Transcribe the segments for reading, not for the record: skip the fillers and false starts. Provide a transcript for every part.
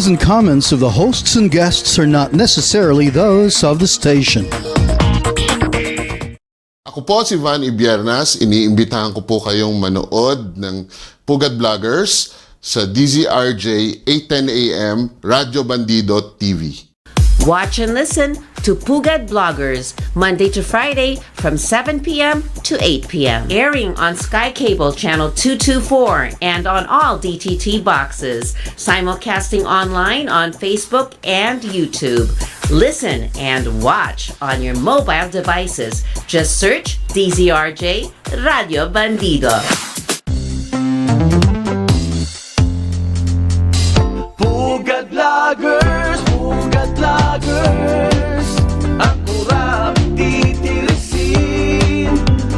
views and comments of the hosts and guests are not necessarily those of the station. Ako po si 𝗲𝘂𝗴𝗲𝗿𝘀. Iniimbitahan ko po kayong manood ng Pugad Vloggers sa DZRJ 8:10 AM Radyo Bandido TV. Watch and listen to Pugad Vloggers Monday to Friday from 7 p.m. to 8 p.m. Airing on Sky Cable Channel 224 and on all DTT boxes. Simulcasting online on Facebook and YouTube. Listen and watch on your mobile devices. Just search DZRJ Radio Bandido. Pugad Vloggers, Pugad Vloggers, ang kurap titirisin,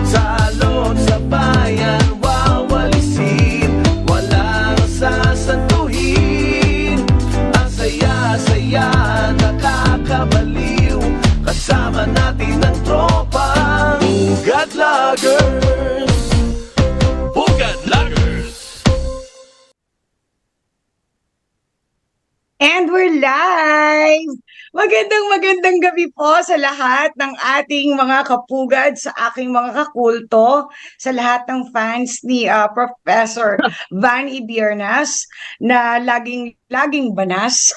salot sa bayan wawalisin, walang sasantuhin, ang saya-saya nakakabaliw, kasama natin ang tropa. Pugad Vloggers, Pugad Vloggers. And we're live! Magandang gabi po sa lahat ng ating mga kapugad, sa aking mga kakulto, sa lahat ng fans ni Professor 𝗲𝘂𝗴𝗱 na laging banas.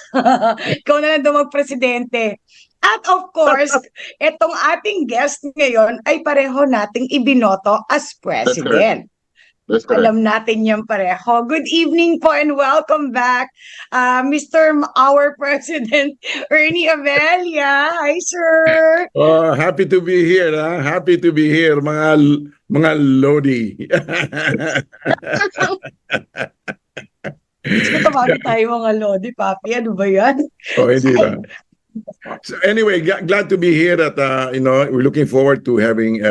Ikaw na lang daw magpresidente. At of course, itong ating guest ngayon ay pareho nating ibinoto as president. Alam natin yan pareho. Good evening po and welcome back, our President, 𝗕𝗹𝗴𝗀𝗲𝗲𝗍. Hi, sir! Oh, happy to be here, ha? Happy to be here, mga Lodi. Gusto tawagin tayo mga Lodi, Papi. Ano ba yan? Oh, hindi ba? So anyway, glad to be here at we're looking forward to having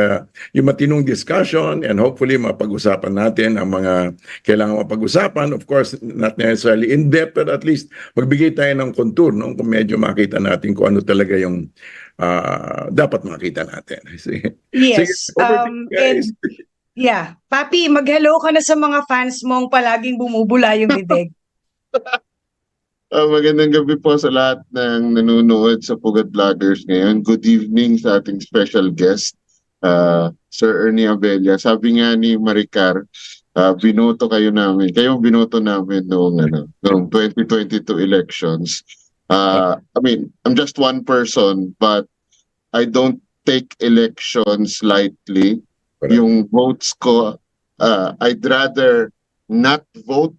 yung matinong discussion and hopefully mapag-usapan natin ang mga kailangan mapag-usapan. Of course, not necessarily in-depth, but at least magbigay tayo ng contour, no? Kung medyo makita natin kung ano talaga yung dapat makita natin. Yes. Papi, mag-hello ka na sa mga fans mong palaging bumubula yung bibig. Magandang gabi po sa lahat ng nanonood sa Pugad Vloggers ngayon. Good evening sa ating special guest, Sir 𝗕𝗹𝗲𝗲𝗍. Sabi nga ni Maricar, binoto kayo namin. Kayo binoto namin noong 2022 elections. I mean, I'm just one person, but I don't take elections lightly. Yung votes ko, I'd rather not vote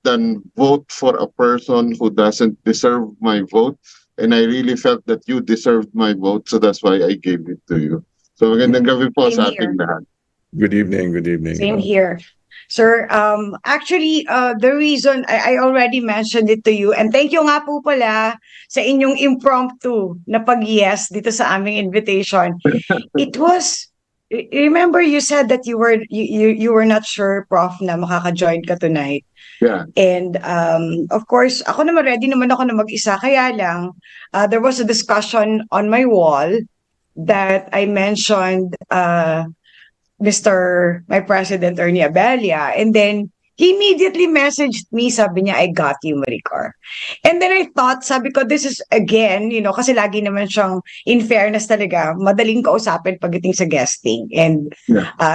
than vote for a person who doesn't deserve my vote, and I really felt that you deserved my vote, so that's why I gave it to you. So magandang gabi po sa ating lahat. Good evening, good evening. Same here. Sir, actually, the reason I already mentioned it to you, and thank you nga po pala sa inyong impromptu na pag-yes dito sa aming invitation. It was, remember you said that you were not sure, Prof, na makaka-join ka tonight. Yeah. And of course, ako naman ready naman ako na mag-isa, kaya lang there was a discussion on my wall that I mentioned my President 𝗕𝗹𝗴𝗲𝗲𝗍, and then he immediately messaged me, sabi niya, I got you, Maricar. And then I thought, sabi ko, this is again, kasi lagi naman siyang, in fairness talaga, madaling kausapin pagdating sa guesting. And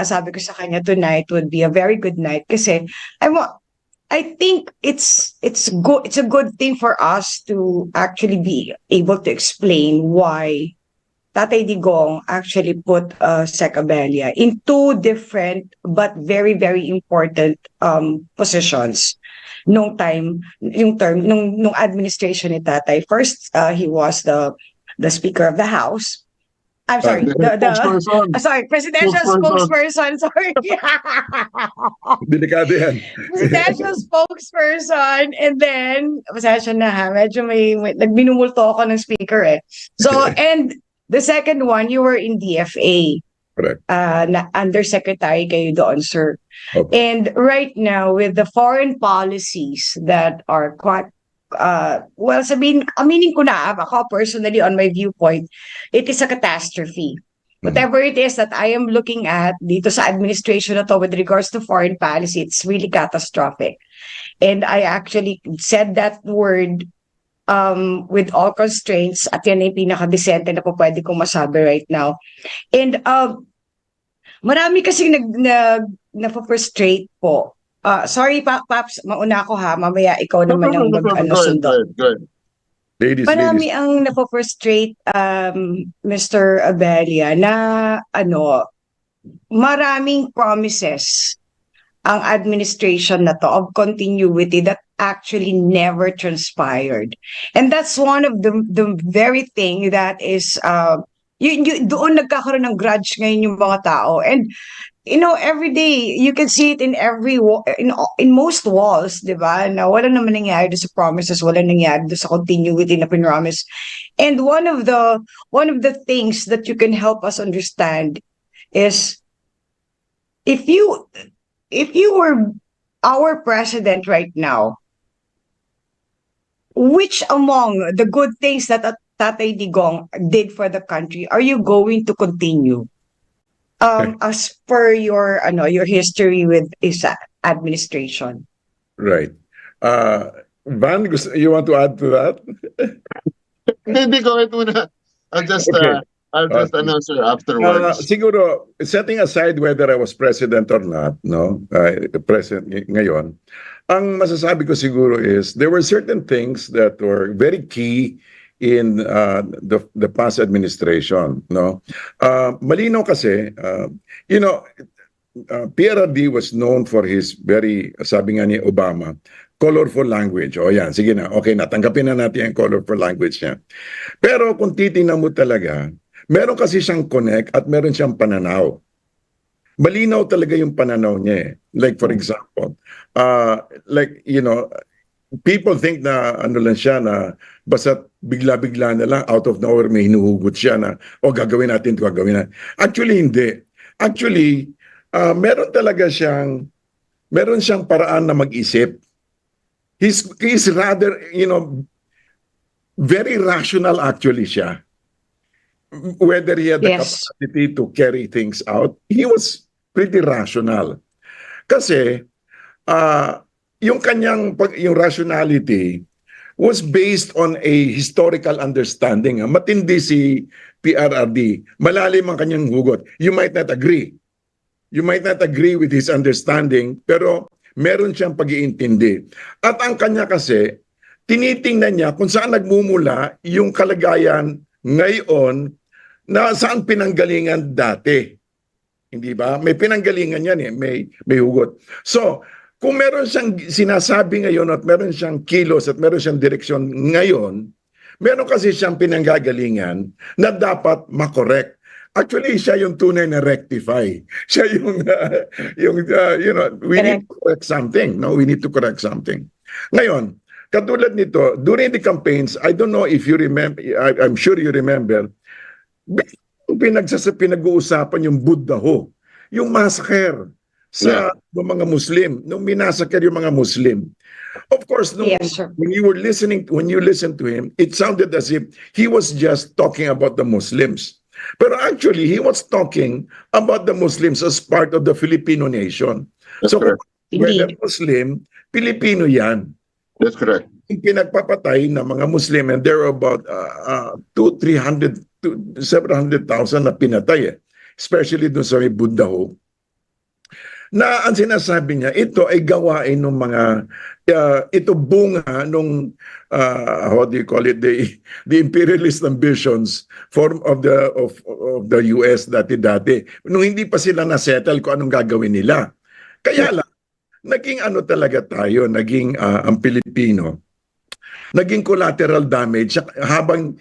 sabi ko sa kanya, tonight would be a very good night kasi I think it's a good thing for us to actually be able to explain why Tatay Digong actually put 𝗕𝗹𝗴𝗍𝗲𝗲𝗍 in two different but very, very important positions nung administration ni Tatay. First, he was the Speaker of the House. I'm sorry, presidential spokesperson. Sorry. Delikado yan. Presidential spokesperson, and then, pasensya na ha, medyo may nagbinumulto ako ng speaker eh. So, and the second one, you were in DFA. Correct. Na undersecretary kayo doon, sir. Okay. And right now, with the foreign policies that are quite aminin ko na, ako personally, on my viewpoint, it is a catastrophe. Whatever it is that I am looking at dito sa administration na to with regards to foreign policy, it's really catastrophic. And I actually said that word with all constraints, at yan ay pinaka-decente na po pwede kong masabi right now. And marami kasi na-frustrate po. Sorry, Paps, mauna ako ha. Mamaya ikaw naman ang No problem. Go ahead, sundo. go ahead. Ladies, Marami ladies. ang na-frustrate, Mr. Abella, na maraming promises ang administration na to of continuity that actually never transpired. And that's one of the very thing that is doon nagkakaroon ng grudge ngayon yung mga tao. And every day you can see it in in most walls, di ba? Na wala naman nangyari doon sa promises, wala nangyari doon sa continuity na pinromise. And one of the things that you can help us understand is if you were our president right now, which among the good things that Tatay Digong did for the country are you going to continue? As per your history with his administration. Right. Van, you want to add to that? Hindi ko ito muna. I'll just announce her afterwards. Siguro, setting aside whether I was president or not, president ngayon, ang masasabi ko siguro is there were certain things that were very key in the past administration, malinaw kasi, PRRD was known for his very, sabi nga ni Obama, colorful language. O yan, sige na, okay na, tanggapin na natin yung colorful language niya. Pero kung titingnan mo talaga, meron kasi siyang connect at meron siyang pananaw. Malinaw talaga yung pananaw niya eh. Like for example, people think na lang siya na basta bigla-bigla na lang out of nowhere may hinuhugot siya na gagawin natin ito, gagawin natin. Actually hindi. Actually, meron siyang paraan na mag-isip. He's rather, very rational actually siya. Whether he had the capacity to carry things out, he was pretty rational. Kasi, yung rationality was based on a historical understanding. Matindi si PRRD. Malalim ang kanyang hugot. You might not agree. You might not agree with his understanding, pero meron siyang pag-iintindi. At ang kanya kasi, tinitingnan niya kung saan nagmumula yung kalagayan ngayon na saan pinanggalingan dati. Hindi ba? May pinanggalingan yan eh. May hugot. So, kung meron siyang sinasabi ngayon at meron siyang kilos at meron siyang direksyon ngayon, meron kasi siyang pinanggagalingan na dapat makorek. Actually, siya yung tunay na rectify. Siya we need to correct something. No, we need to correct something. Ngayon, katulad nito, during the campaigns, I don't know if you remember, I'm sure you remember, pinag-uusapan yung Buddha-ho, yung massacre sa mga Muslim, nung minasakar yung mga Muslim. Of course, when you listen to him, it sounded as if he was just talking about the Muslims. Pero actually, he was talking about the Muslims as part of the Filipino nation. That's correct. Whether Muslim, Filipino yan. That's correct. Yung pinagpapatay ng mga Muslim, and there are about 200,000 to 700,000 na pinatay, especially doon sa Buddha-ho. Na ang sinasabi niya, ito ay gawain ng mga, ito bunga nung, how do you call it, the imperialist ambitions of the US dati-dati. Nung hindi pa sila na-settle kung anong gagawin nila. Kaya lang, naging talaga tayo, naging ang Pilipino, naging collateral damage habang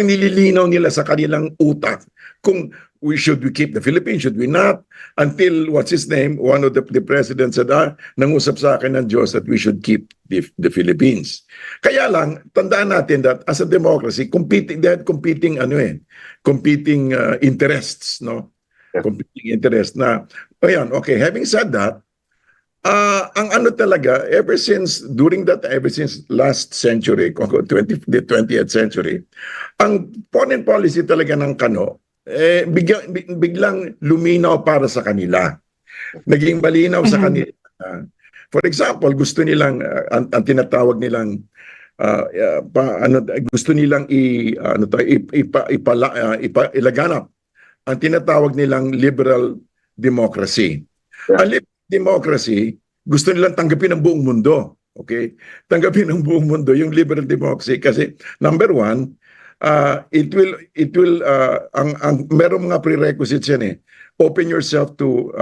nililinaw nila sa kanilang utak kung should we keep the Philippines, should we not? Until, what's his name, one of the presidents said, nangusap sa akin ng Diyos that we should keep the Philippines. Kaya lang, tandaan natin that as a democracy, they had competing interests, no? Yeah. Competing interests na, ayan, okay, having said that, ang talaga, ever since last century, the 20th century, ang foreign policy talaga ng Kano, biglang luminaw para sa kanila. Naging malinaw sa kanila. For example, gusto nilang, ang tinatawag nilang gusto nilang ilaganap ang tinatawag nilang liberal democracy. Yeah. Ang liberal democracy, gusto nilang tanggapin ng buong mundo. Okay? Tanggapin ng buong mundo yung liberal democracy kasi number one, it will merong mga prerequisites yan eh. Open yourself to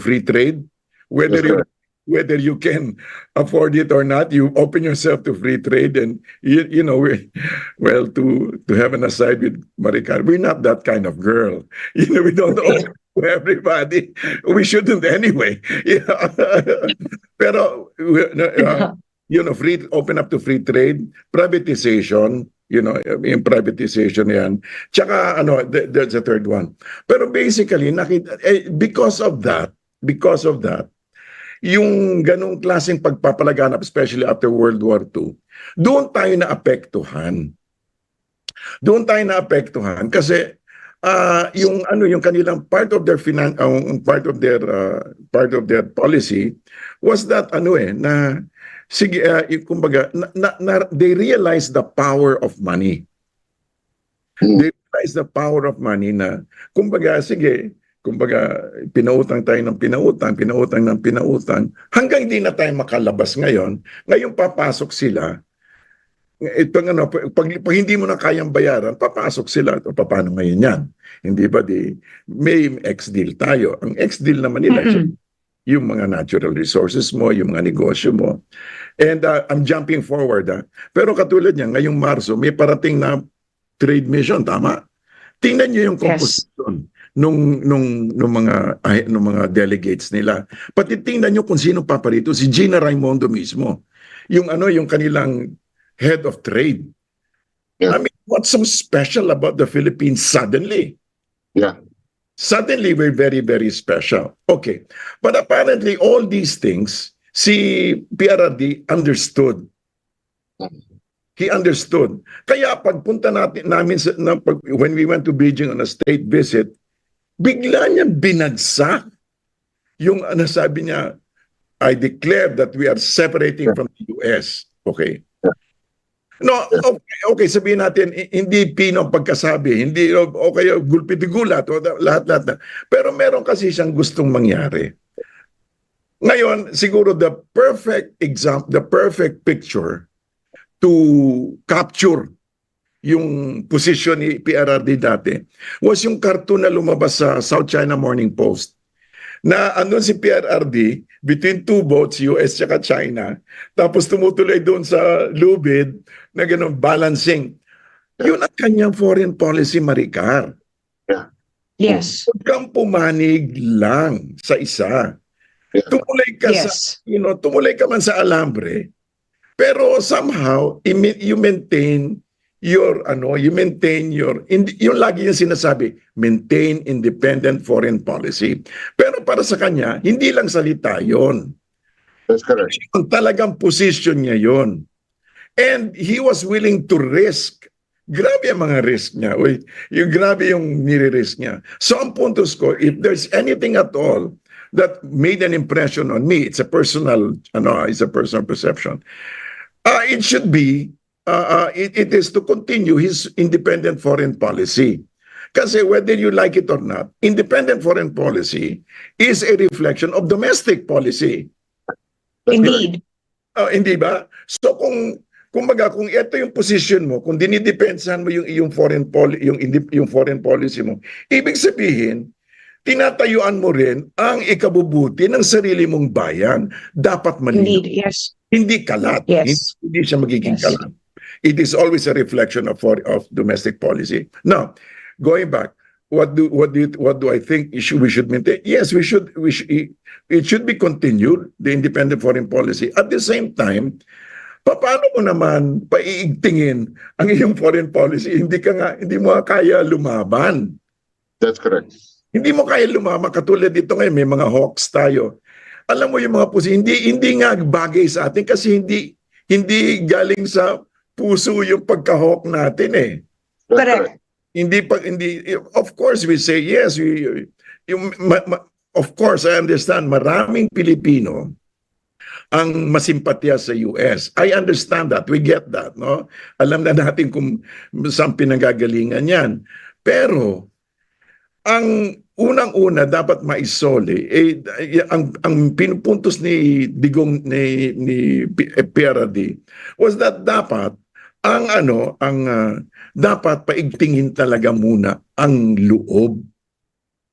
free trade, whether you can afford it or not. You open yourself to free trade, and you know, to have an aside with Maricar, we're not that kind of girl. You know, we don't open to everybody. We shouldn't anyway. Pero open up to free trade, privatization. You know, yung privatization yan. Tsaka, there's a third one. Pero basically, because of that, yung ganong klaseng pagpapalaganap, especially after World War II, doon tayo naapektuhan. Kasi yung kanilang part of their policy was that they realized the power of money. They realized the power of money na pinautang tayo ng pinautang hanggang hindi na tayo makalabas ngayon papasok sila. Pag hindi mo na kayang bayaran, papasok sila. O paano ngayon yan? Hindi ba may ex-deal tayo. Ang ex-deal naman nila, yung mga natural resources mo, yung mga negosyo mo. And I'm jumping forward. Pero katulad niya, ngayong Marso, may parating na trade mission, tama? Tingnan niyo yung composition nung mga delegates nila. Pati tingnan niyo kung sino paparito, si Gina Raimondo mismo. Yung kanilang head of trade. Yeah. I mean, what's so special about the Philippines suddenly? Yeah. Suddenly, we're very, very special. Okay. But apparently, all these things, si PRRD understood. He understood. Kaya pagpunta namin when we went to Beijing on a state visit, bigla niya binagsak yung sabi niya, I declare that we are separating from the US. Okay. No, okay, sabihin natin, hindi Pino ang pagkasabi, hindi, okay, gulpi-gulat, lahat-lahat na. Pero meron kasi siyang gustong mangyari. Ngayon, siguro the perfect picture to capture yung position ni PRRD dati was yung cartoon na lumabas sa South China Morning Post. Na andun si PRRD between two boats, US at China, tapos tumutuloy doon sa lubid na ganun, balancing. Yun ang kanyang foreign policy, Maricar. Yeah. Yes. Huwag kang pumanig lang sa isa. Yeah. Tumulay ka man sa alambre, pero somehow you maintain yung lagi yung sinasabi, maintain independent foreign policy. Pero para sa kanya, hindi lang salita yon. That's correct. Ang talagang position niya yon. And he was willing to risk. Grabe ang mga risk niya. Grabe yung nire-risk niya. So ang puntos ko, if there's anything at all that made an impression on me, it's a personal perception. It should be it is to continue his independent foreign policy. Kasi whether you like it or not, independent foreign policy is a reflection of domestic policy. Indeed. Hindi ba? So kung ito yung position mo, kung dinidepensahan mo yung foreign policy mo, ibig sabihin, tinatayuan mo rin ang ikabubuti ng sarili mong bayan. Dapat malinaw. Indeed, yes. Hindi kalat. Yes. Hindi siya magiging kalat. It is always a reflection of domestic policy. Now, going back, what do I think we should maintain? Yes, we should. It should be continued, the independent foreign policy. At the same time, paano mo naman paiigtingin ang iyong foreign policy? Hindi mo kaya lumaban. That's correct. Hindi mo kaya lumaban. Katulad dito ngayon, may mga hawks tayo. Alam mo yung mga pusi, hindi nga bagay sa atin kasi hindi galing sa puso yung pagka-hawk natin eh. Correct. Hindi of course we say yes, of course I understand maraming Pilipino ang masimpatya sa US. I understand that. We get that, no? Alam na natin kung saan pinanggagalingan yan. Pero, ang unang-una dapat maisole, ang pinupuntos ni Digong ni 𝗕𝗃𝗴𝗱 was that dapat dapat paigtingin talaga muna ang loob.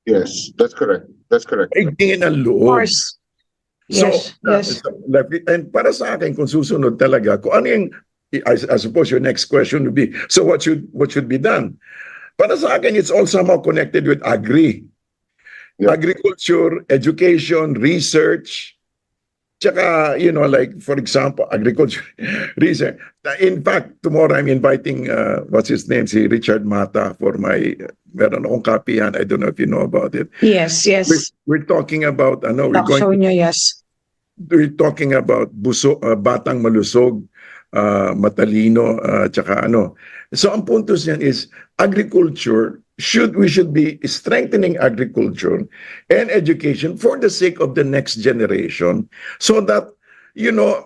Yes, that's correct. That's correct. Paigtingin ang Of loob. course. Yes, yes. And para sa akin, kung susunod talaga, kung ano yung, I suppose your next question would be, so what should be done? Para sa akin, it's all somehow connected with agri. Yeah. Agriculture, education, research, tsaka, like, for example, agriculture, research. In fact, tomorrow I'm inviting, what's his name, si Richard Mata for meron akong copy yan. I don't know if you know about it. Yes, yes. We're talking about, Talk show niya, yes. we're talking about batang malusog, matalino, tsaka ano. So ang puntos niyan is agriculture, we should be strengthening agriculture and education for the sake of the next generation so that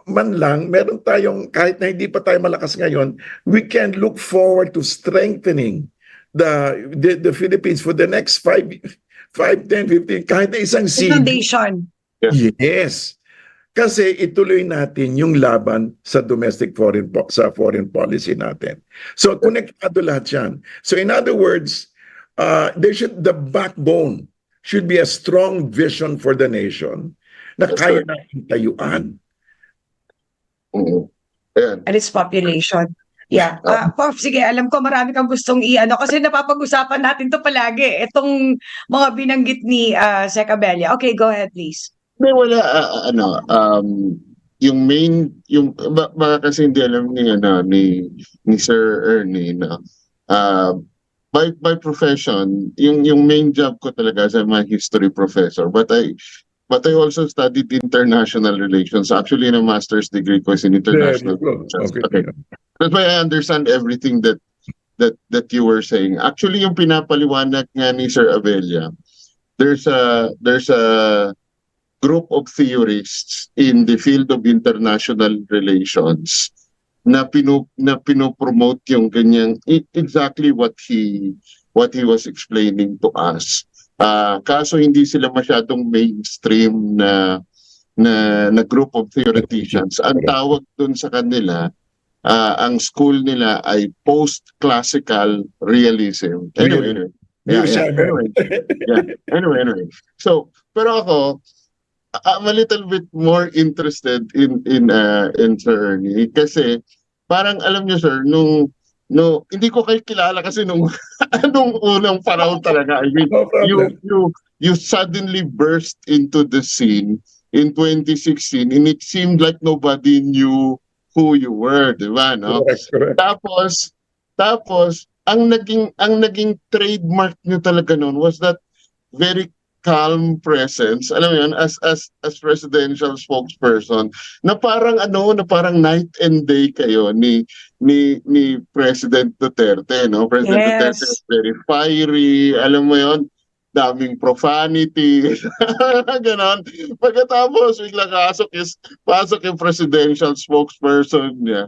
man lang, meron tayong, kahit na hindi pa tayo malakas ngayon, we can look forward to strengthening the Philippines for the next 5, 10, 15, kahit na isang seed. Foundation. Yes. Kasi ituloy natin yung laban sa foreign policy natin. So konektado lahat yan. So in other words, the backbone should be a strong vision for the nation na kaya natin tayuan. And its population. Yeah. Prof, sige, alam ko marami kang gustong kasi napapag-usapan natin to palagi. Itong mga binanggit ni 𝗕𝗃𝗴𝗱. Okay, go ahead please. May wala, yung main, baka kasi hindi alam ni Sir Ernie, by profession, yung main job ko talaga as a history professor, but I also studied international relations. Actually, in a master's degree ko is in international relations. Okay. That's why I understand everything that you were saying. Actually, yung pinapaliwanag nga ni Sir Abella, there's a group of theorists in the field of international relations na pinopromote yung ganyang exactly what he was explaining to us. Kaso hindi sila masyadong mainstream na group of theoreticians. Ang tawag dun sa kanila, ang school nila ay post-classical realism. Anyway. So, pero ako, I'm a little bit more interested in Sir Ernie kasi parang alam niyo sir hindi ko kayo kilala kasi nung unang panahon talaga. I mean, you suddenly burst into the scene in 2016 and it seemed like nobody knew who you were, di ba, no? Correct. Tapos ang naging trademark niyo talaga noon was that very calm presence, alam mo yun, as presidential spokesperson, na parang night and day kayo ni President Duterte, no? President Duterte is very fiery, alam mo yun, daming profanity, ganon. Pagkatapos, biglang pasok yung presidential spokesperson niya.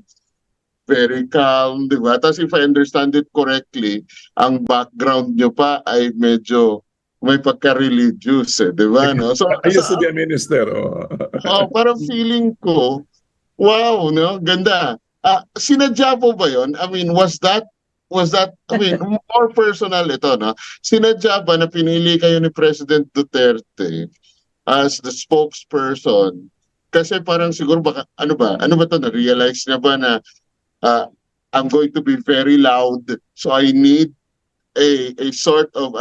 Very calm, di ba? Tapos if I understand it correctly, ang background nyo pa ay medyo may pagka-religious, di ba? No? So, I used to be a minister. Parang feeling ko, wow, no? Ganda. Sinadya po ba yun? I mean, was that, more personal ito, no? Sinadya ba na pinili kayo ni President Duterte as the spokesperson? Kasi parang siguro baka, ano ba to, na-realize niya ba na I'm going to be very loud, so I need a sort of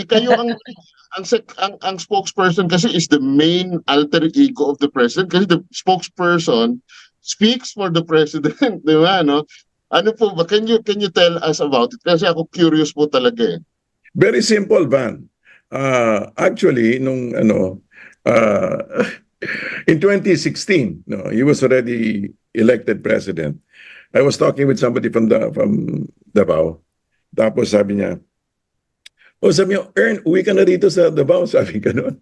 kayo ang spokesperson kasi is the main alter ego of the president kasi the spokesperson speaks for the president, di ba, no? Ano po ba, can you tell us about it? Kasi ako curious po talaga eh. Very simple, Van. Actually, in 2016, he was already elected president. I was talking with somebody from Davao. Tapos sabi niya, Ern, uwi ka na dito sa Davao, sabi ka nun.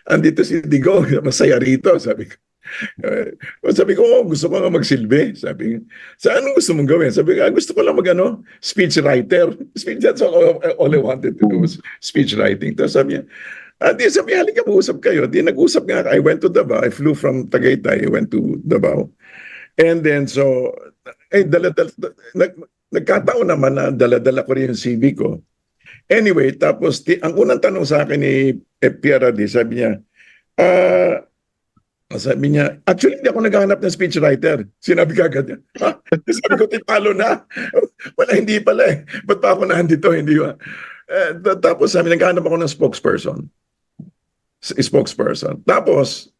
andito si Digong, masaya rito, sabi ko. Sabi ko, oh, gusto ko nga magsilbi. Sabi ko, anong gusto mong gawin? Sabi ko, gusto ko lang speech writer. That's all I wanted to do was speech writing. Tapos sabi niya, sabi niya, halika mag-usap kayo. Di nag-usap nga, I went to Davao. I flew from Tagaytay, I went to Davao. And then, so, nagkataon naman na dala-dala ko rin yung CV ko. Anyway, tapos, ang unang tanong sa akin ni 𝗕𝗃𝗴𝗴𝗲𝗿, sabi niya, actually, hindi ako naghahanap ng speechwriter. Sinabi ka agad niya. Sabi ko, talo na. Wala, hindi pala eh. Ba't pa ako nandito? Hindi ba? Tapos sabi, naghahanap ako ng spokesperson. Tapos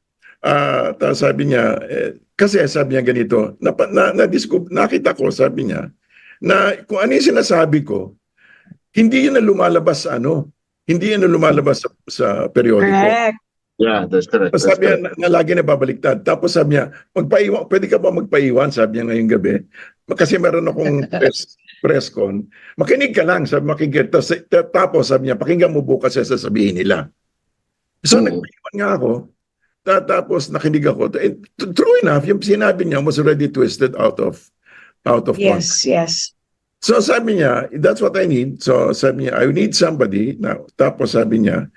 sabi niya, kasi sabi niya ganito, nakita ko, sabi niya, na kung ano yung sinasabi ko, hindi yun na lumalabas hindi yun na lumalabas sa periodiko. Correct. Yeah, that's correct. Tapos sabi niya, na lagi nababaliktad. Tapos sabi niya, pwede ka ba magpaiwan? Sabi niya ngayong gabi. Kasi meron akong press con. Makinig ka lang, sabi makinig. Tapos sabi niya, pakinggan mo bukas sa sasabihin nila. So nagpaiwan nga ako. Tapos nakinig ako. True enough, yung sinabi niya was already twisted out of context. Yes. So sabi niya, that's what I need. So sabi niya, I need somebody. Now, tapos sabi niya,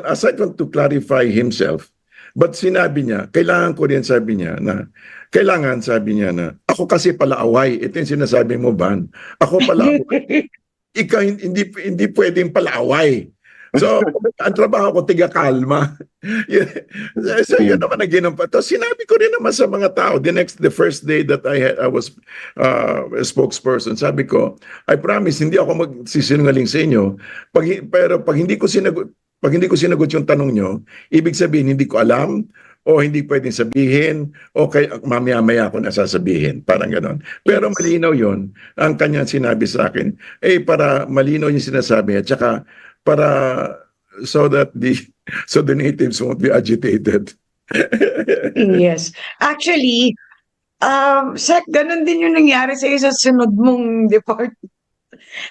aside from to clarify himself, but sinabi niya, kailangan ko rin, sabi niya, na ako kasi palaaway. Ito yung sinasabi mo, Van. Ako palaaway. Ikaw hindi pwedeng palaaway. So, ang trabaho ko, tiga-kalma. So, yun naman ang ginampa. Tapos, sinabi ko rin naman sa mga tao, the first day that I was a spokesperson, sabi ko, I promise, hindi ako magsisinungaling sa inyo. Pero pag hindi ko sinagot yung tanong nyo, ibig sabihin, hindi ko alam, o hindi pwedeng sabihin, o mamaya-maya ako nasasabihin. Parang ganon. Pero malinaw yon ang kanyang sinabi sa akin. Para malinaw yung sinasabi, at saka, so the natives won't be agitated. Yes. Actually, Sek, ganun din yung nangyari sa isa sunod mong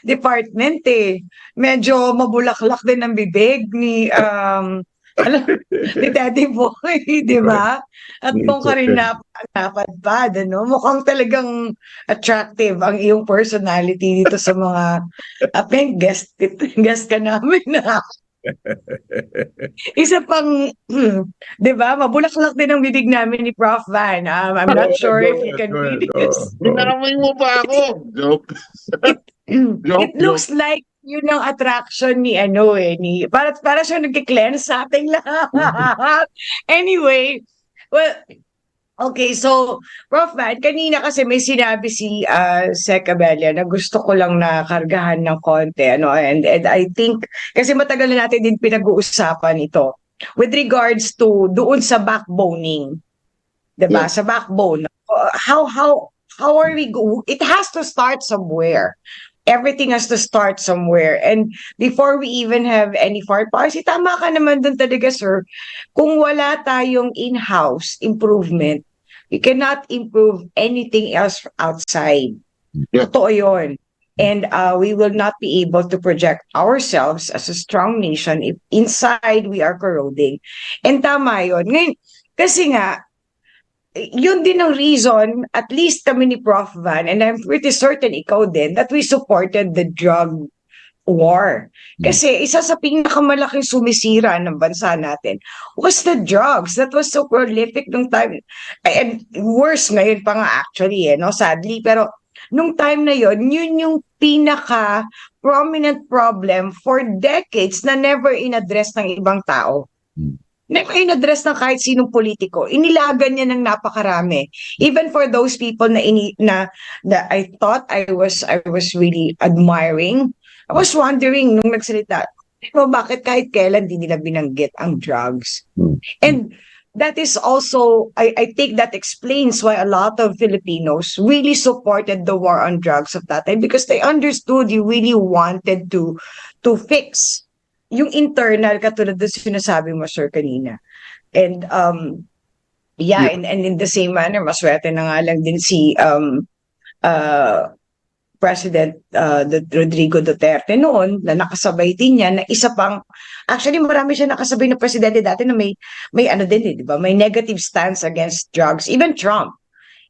department eh. Medyo mabulaklak din ang bibig ni ni Daddy Boy, di ba? At kung ka rin napadpad, mukhang talagang attractive ang iyong personality dito sa mga guest ka namin na. Isa pang, di ba, mabulaklak din ang bibig namin ni Prof. Van. I'm not sure if you can read this. Inamoy mo pa ako. Joke. It looks like yun ang attraction ni para siya nagki-cleanse sa ating lahat. Anyway, well, okay, so Prof. Van, kanina kasi may sinabi si Sec Abella na gusto ko lang na kargahan ng konti, and I think kasi matagal na natin din pinag-uusapan ito with regards to doon sa backboning, 'di ba? Yes. Sa backbone. How are we it has to start somewhere. Everything has to start somewhere. And before we even have any foreign policy, tama ka naman dun talaga, sir. Kung wala tayong in-house improvement, we cannot improve anything else outside. Yeah. Totoo yun. And we will not be able to project ourselves as a strong nation if inside we are corroding. And tama yun. Ngayon, kasi nga, yun din ang reason, at least kami ni Prof. Van, and I'm pretty certain ikaw din, that we supported the drug war. Kasi isa sa pinakamalaking sumisira ng bansa natin was the drugs that was so prolific nung time. And worse ngayon pa nga actually, sadly. Pero nung time na yun yung pinaka-prominent problem for decades na never in-address ng ibang tao. Never in-address ng kahit sinong politiko. Inilagan niya ng napakarami. Even for those people na I thought I was really admiring. I was wondering nung nagsalita, bakit kahit kailan di nila binanggit ang drugs? And that is also, I think that explains why a lot of Filipinos really supported the war on drugs of that time, because they understood you really wanted to fix yung internal, katulad na sinasabi mo, sir, kanina. And and in the same manner, maswerte na nga lang din si President Rodrigo Duterte noon na nakasabay din niya na isa pang actually marami siya nakasabay na presidente dati na may ano din di ba? May negative stance against drugs, even Trump.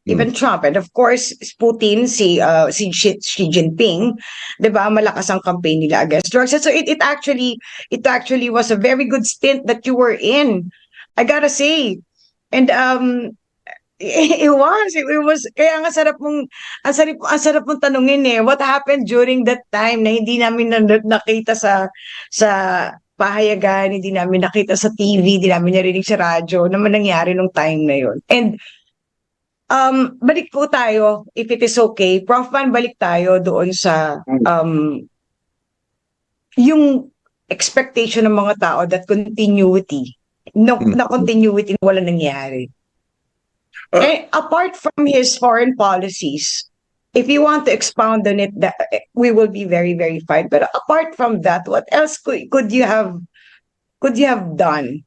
Even Trump, and of course Putin, si Xi Jinping, 'di ba? Malakas ang campaign nila against drugs. So it actually was a very good stint that you were in. I gotta say. And it was kaya ang sarap mong tanungin what happened during that time na hindi namin nakita sa pahayagan, hindi namin nakita sa TV, hindi namin narinig sa radyo, naman nangyari nung time na yon. And balik po tayo, if it is okay, Prof. Man, balik tayo doon sa yung expectation ng mga tao that continuity, na continuity na wala nangyari. Apart from his foreign policies, if you want to expound on it, we will be very, very fine. But apart from that, what else could you have done?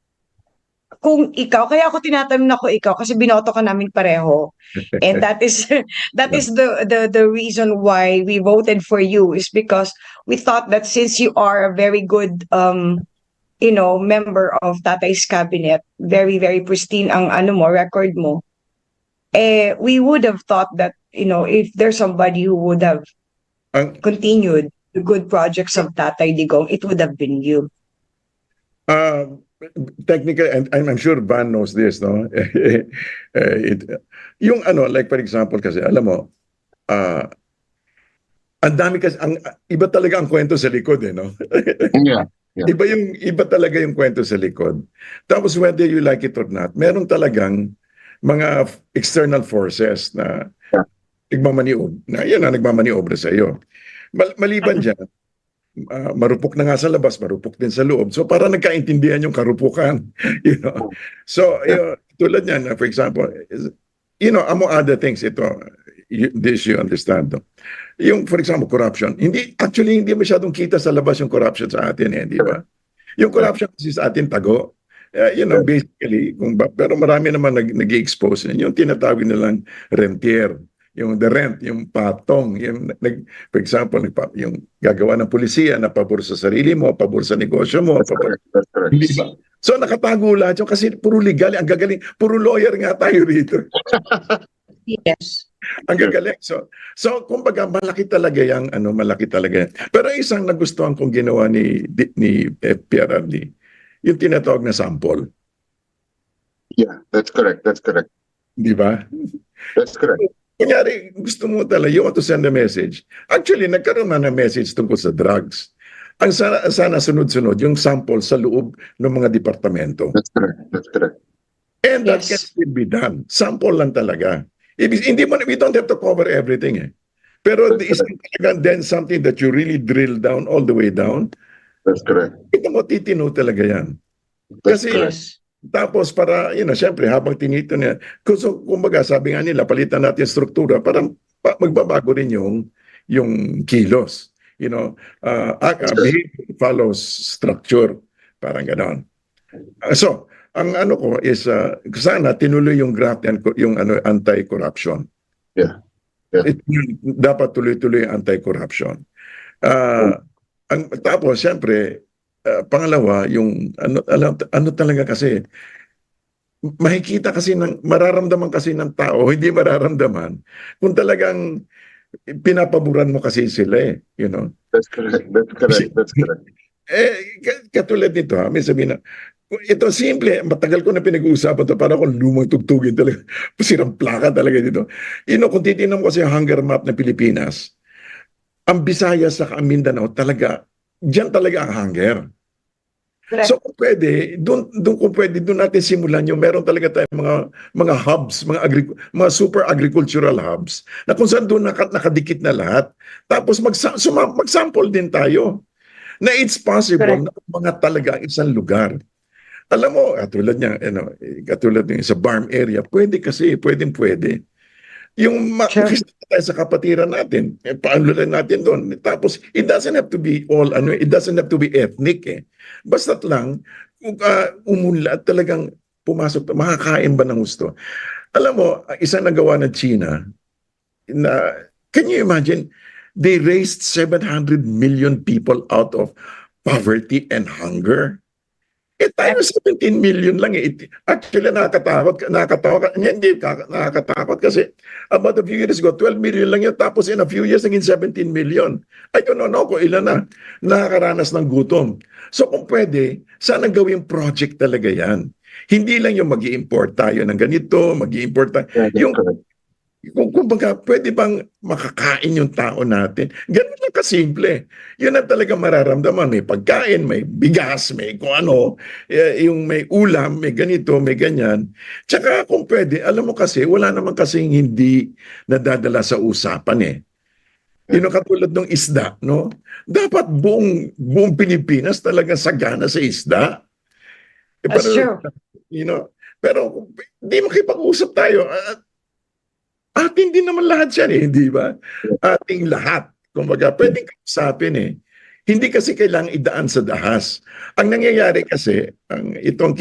Kung ikaw, kaya ako tinatanong ako ikaw kasi binoto ka namin pareho. And that is the reason why we voted for you, is because we thought that since you are a very good member of Tatay's cabinet, very, very pristine ang record mo, we would have thought that, if there's somebody who would have continued the good projects of Tatay Digong, it would have been you. Technically, and I'm sure Van knows this, no? Yung like for example kasi, alam mo, ang dami kasi, iba talaga ang kwento sa likod, no? Yeah. Iba talaga yung kwento sa likod. Tapos whether you like it or not, meron talagang mga external forces na nagmamaniobra sa iyo. Maliban dyan, marupok na nga sa labas, marupok din sa loob. So para nagkaintindihan yung karupukan, So tulad niyan, for example, among other things, this you understand. No? Yung for example, corruption. Hindi masyadong kita sa labas yung corruption sa atin, di ba? Yung corruption kasi sa atin tago. Basically, pero marami naman nag-expose yung tinatawag nilang rentier. Yung the rent, yung patong, for example, yung gagawa ng pulisya na pabor sa sarili mo, pabor sa negosyo mo. That's correct. So nakatago lahat yun kasi puro legal, ang gagaling, puro lawyer nga tayo rito. Yes. Ang gagaling. So kumbaga malaki talaga malaki talaga yan. Pero isang nagustuhan kong ginawa ni PRRD, yung tinatawag na sample. Yeah, that's correct. Di ba? That's correct. Kunyari, gusto mo talaga, you want to send a message. Actually, nagkaroon na ng message tungkol sa drugs. Ang sana sunod-sunod, yung sample sa loob ng mga departamento. That's correct. And that can still be done. Sample lang talaga. We don't have to cover everything. Pero is talaga then something that you really drill down all the way down. That's correct. Ito mo, titino talaga yan. Kasi, tapos para, syempre, habang tinito niya, kumbaga, sabi nga nila, palitan natin struktura para magbabago rin yung kilos. Behavior follows structure. Parang ganon. So, ang ko is, sana tinuloy yung graft and yung anti-corruption. Yeah. Dapat tuloy-tuloy ang anti-corruption. Tapos, syempre, pangalawa, yung ano talaga kasi, makikita kasi mararamdaman kasi ng tao, hindi mararamdaman kung talagang pinapaboran mo kasi sila That's correct. Katulad nito may sabihin na, ito simple, matagal ko na pinag-uusapan ito, para akong lumang tugtugin talaga, sirang plaka talaga dito. Kung titignan mo kasi ang hunger map ng Pilipinas, ang Visayas sa Mindanao talaga, diyan talaga ang hunger. Correct. So kung pwede, doon natin simulan yung meron talaga tayong mga hubs, mga super agricultural hubs, na kung saan doon nakadikit na lahat. Tapos mag-sample din tayo na it's possible na mga talaga isang lugar. Alam mo, katulad niya sa farm area, pwede. Yung makikita tayo sa kapatiran natin, paano lang natin doon. Tapos, it doesn't have to be it doesn't have to be ethnic Basta't lang, umunlad talagang pumasok, makakain ba ng gusto. Alam mo, isang nagawa ng China, can you imagine, they raised 700 million people out of poverty and hunger. Tayo 17 million lang eh. Actually, nakakatakot. Hindi nakakatakot kasi about a few years ago, 12 million lang yun. Tapos in a few years, naging 17 million. I don't know kung ilan na nakakaranas ng gutom. So kung pwede, sana gawing project talaga yan. Hindi lang yung mag-i-import tayo ng ganito, mag-i-import tayo. Yung kumbaga, pwede bang makakain yung tao natin? Ganun lang kasimple. Yun ang talaga mararamdaman. May pagkain, may bigas, may kung ano, yung may ulam, may ganito, may ganyan. Tsaka kung pwede, alam mo kasi, wala naman kasing hindi nadadala sa usapan eh. Yun ang katulad ng isda, no? Dapat buong Pilipinas talaga sagana sa isda. That's true. Pero hindi makipag-usap tayo. Ating din naman lahat yan eh, di ba? Ating lahat. Kumbaga, pwedeng kausapin eh. Hindi kasi kailangang idaan sa dahas. Ang nangyayari kasi, itong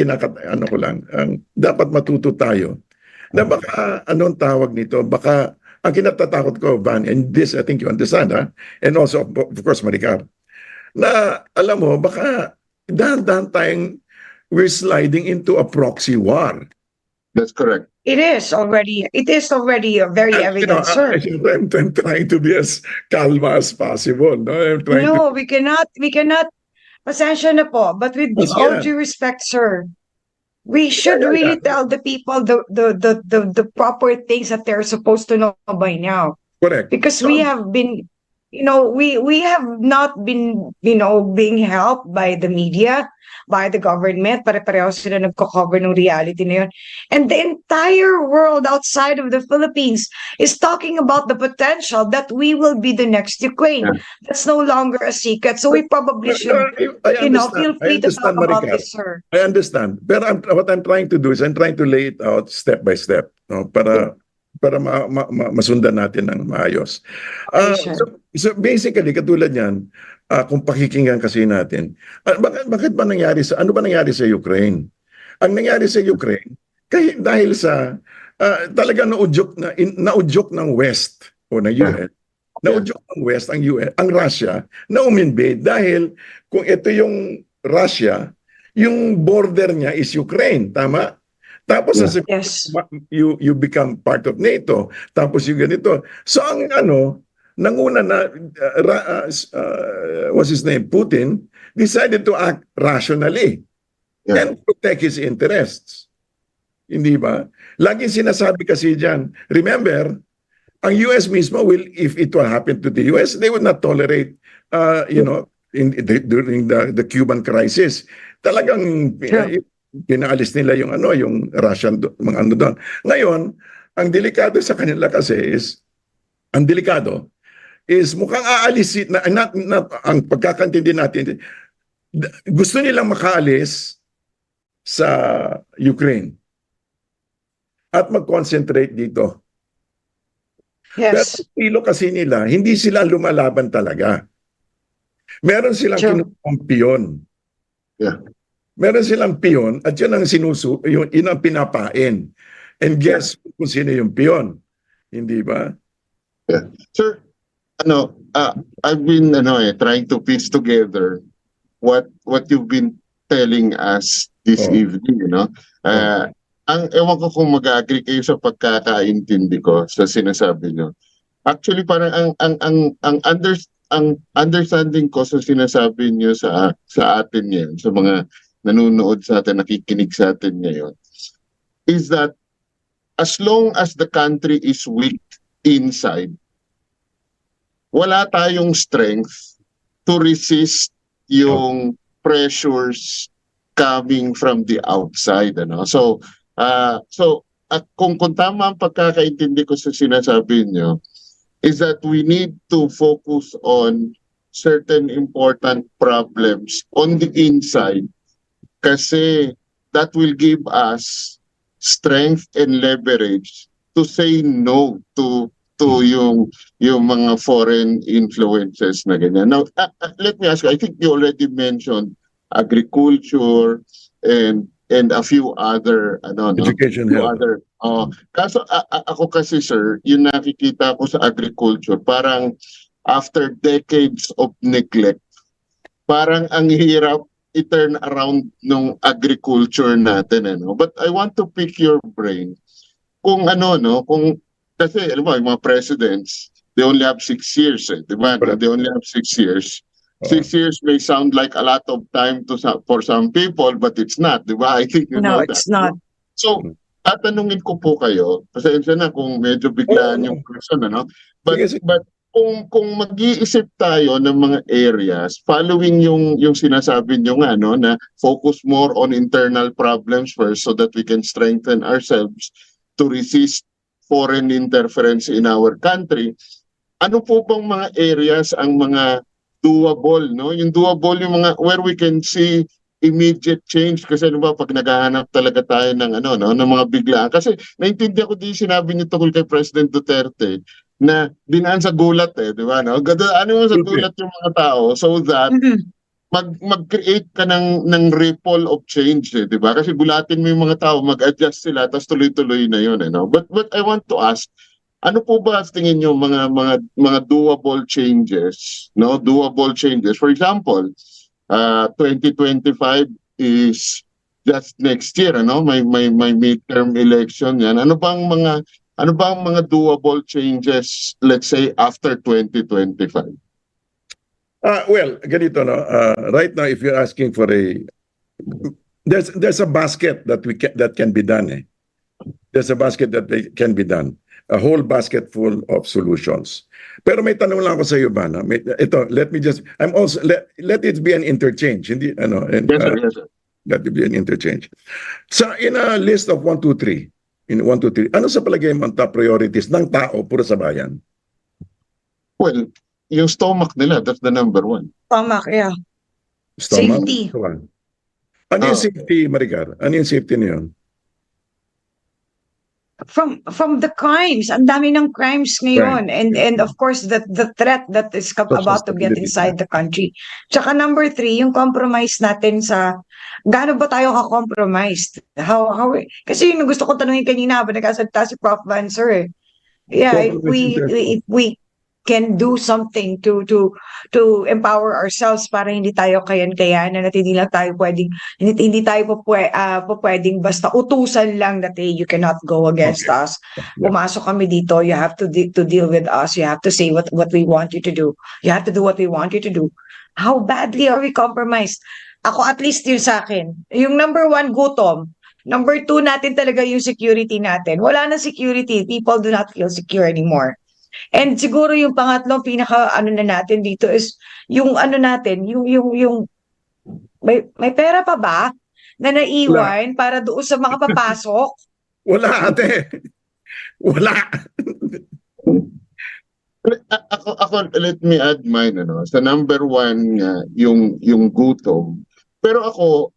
dapat matuto tayo. Na baka, anong tawag nito? Baka, ang kinatatakot ko, Van, and this I think you understand, ha? And also, of course, Maricar, na alam mo, baka dahan-dahan tayong we're sliding into a proxy war. That's correct. It is already very evident, sir. I'm trying to be as calm as possible. No, No, we cannot, pasensya na po, but with all due respect, sir, we should really tell the people the proper things that they're supposed to know by now. Correct. Because we have been, we have not been, being helped by the media, by the government. Pare-pareho sila nagko-cover ng reality na yun. And the entire world outside of the Philippines is talking about the potential that we will be the next Ukraine. Yeah. That's no longer a secret. So we probably should, feel free to talk about this, sir. I understand. But what I'm trying to do is I'm trying to lay it out step by step, no, para masundan natin ng maayos. So basically, katulad yan, kung pakikinggan kasi natin, bakit ba nangyari ano ba nangyari sa Ukraine? Ang nangyari sa Ukraine, dahil sa talaga naudyok ng West o ng US, naudyok ng West ang US, ang Russia, na uminvade dahil kung ito yung Russia, yung border niya is Ukraine, tama? Tapos you become part of NATO. Tapos yung ganito. So ang nanguna na what's his name, Putin, decided to act rationally and protect his interests. Hindi ba? Laging sinasabi kasi dyan, remember, ang US mismo will, if it will happen to the US, they would not tolerate, during the Cuban crisis. Talagang pinaalis nila yung Russian, mga doon. Ngayon, ang delikado sa kanila kasi is, mukhang aalisin, ang pagkakantindi natin, gusto nilang makaalis sa Ukraine at mag-concentrate dito. Yes. Pero pilo kasi nila, hindi sila lumalaban talaga. Meron silang kinukumpang piyon. Yeah. Meron silang piyon at yun ang yun ang pinapain. And guess kung sino yung piyon. Hindi ba? Yeah. Sir, I've been trying to piece together what you've been telling us this evening, ang ewan ko kung mag-agree kayo sa pagkakaintindi ko sa sinasabi nyo. Actually parang ang understanding ko sa sinasabi nyo sa atin yan, sa mga nanonood sa atin, nakikinig sa atin ngayon, is that as long as the country is weak inside, wala tayong strength to resist yung pressures coming from the outside. So kung tama ang pagkakaintindi ko sa sinasabi nyo, is that we need to focus on certain important problems on the inside kasi that will give us strength and leverage to say no to yung mga foreign influences na ganyan. Now, let me ask you, I think you already mentioned agriculture and a few other education, kaso ako kasi, sir, yung nakikita ko sa agriculture, parang after decades of neglect, parang ang hirap i-turn around nung agriculture natin, ano. But I want to pick your brain kung ano, no, kung kasi alam mo, yung mga presidents, they only have 6 years, eh, di ba? They only have 6 years. 6 years may sound like a lot of time for some people, but it's not, di ba? I think you No, know that. it's not. So, tatanungin ko po kayo, pasensya na kung medyo biglaan yung person, ano? But, Sige, sige. but kung mag-iisip tayo ng mga areas following yung sinasabi nyo nga, no, na focus more on internal problems first so that we can strengthen ourselves to resist foreign interference in our country. Ano po bang mga areas ang mga doable, no? Yung doable, yung mga where we can see immediate change, kasi ano ba pag naghahanap talaga tayo ng ano, no, ng mga biglaan. Kasi naintindihan ko din sinabi niyo tungkol kay President Duterte na dinaan sa gulat, eh, di ba, no? Ano mo sa gulat yung mga tao so that mag-create ka ng ripple of change, eh, di ba? Kasi gulatin mo yung mga tao, mag-adjust sila, tapos tuloy-tuloy na yun, eh, no? But I want to ask, ano po ba tingin niyo mga doable changes, no? Doable changes. For example, 2025 is just next year, ano? May midterm election yan. Ano bang mga doable changes, let's say, after 2025? Well, ganito, no. Right now, if you're asking for there's a basket that can be done. Eh. There's a basket that can be done. A whole basket full of solutions. Pero may tanong lang ako sa iyo, Bana. Ito, let it be an interchange. Hindi, ano, Yes, sir. Let it be an interchange. So, in a list of 1, 2, 3, ano sa palagay mo ang top priorities ng tao puro sa bayan? Well, yung stomach nila, that's the number one. Tama, yeah. Stomach? Safety. Ano yung safety, Maricar? Ano yung safety niyon? From the crimes, ang dami ng crimes ngayon, and of course the threat that is about to get inside the country. Tsaka number 3, yung compromise natin sa gaano ba tayo ka-compromised? How kasi yung gusto ko tanungin kanina habang nagkasalita si Prof. Van, sir, yeah, if we can do something to empower ourselves para hindi tayo kayan-kayanan at hindi lang tayo hindi tayo pwedeng basta utusan lang that hey, you cannot go against us. Pumasok kami dito, you have to deal with us, you have to say what we want you to do. You have to do what we want you to do. How badly are we compromised? Ako at least yun sa akin. Yung number 1, gutom. Number 2 natin talaga yung security natin. Wala na security. People do not feel secure anymore. And siguro yung pangatlong pinaka ano na natin dito is yung ano natin, yung may pera pa ba na naiwan para doon sa mga papasok? Wala, ate. Wala. Ako, let me add mine, ano. Sa number 1, yung gutom. Pero ako,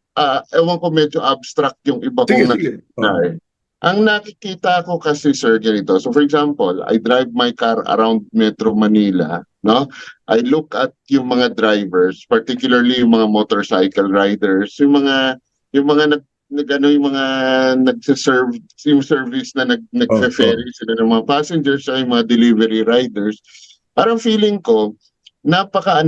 ewan ko medyo abstract yung iba kong nakikita. Ang nakikita ko kasi, sir, ganito. So for example, I drive my car around Metro Manila, no? I look at yung mga drivers, particularly yung mga motorcycle riders, yung mga nagse-serve, yung service na nagfe-ferry sila ng mga passengers, ay mga delivery riders. Parang feeling ko, napaka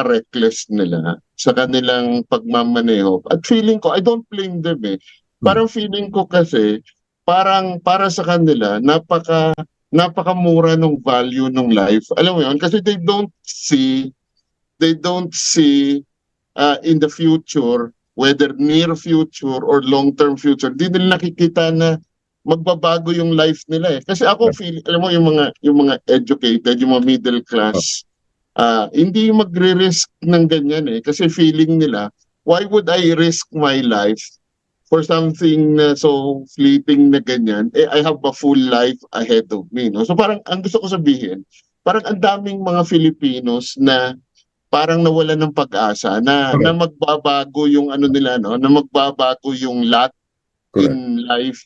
reckless nila sa kanilang pagmamaneho. At feeling ko, I don't blame them, eh. Parang feeling ko kasi, parang para sa kanila, napakamura ng value ng life. Alam mo yun? Kasi they don't see in the future, whether near future or long-term future, di nila nakikita na magbabago yung life nila, eh. Kasi ako alam mo yung mga educated, yung mga middle class, hindi magre-risk ng ganyan, eh. Kasi feeling nila, why would I risk my life for something na so fleeting na ganyan? I have a full life ahead of me, no? So parang ang gusto ko sabihin, parang ang daming mga Filipinos na parang nawalan ng pag-asa na magbabago yung ano nila, no? Na magbabago yung lot in life